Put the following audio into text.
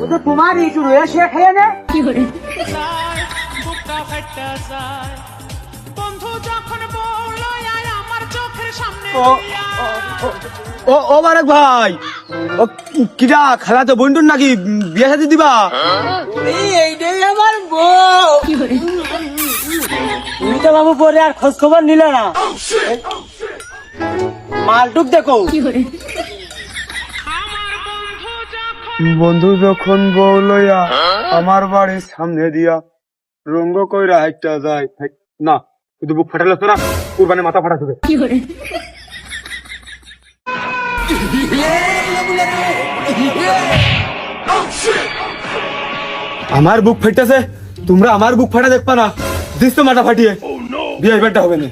ও তো তোমারই একটু রয়েছে খেয়ে নে। ও ও বারেক ভাই, ও কিরা খালা তো বন্ধুর নাকি বিয়ে শাদী দিবা? এইটাই আমার বউ। তুমি তো বাবু পরে আর খোঁজ খবর নিলে না। মালটুক দেখো। বন্ধু যখন বউ লইয়া আমার বাড়ির সামনে দিয়া রঙ্গ কইরা হাইটা যায়, না শুধু বুক ফাটালে তো না, কুরবানি মাথা ফাটা দেবে। আমার বুক ফাইতেছে, তোমরা আমার বুক ফাটা দেখবা না, দিস তো মাথা ফাটিয়ে বিয়ে ব্যাটটা হবে না।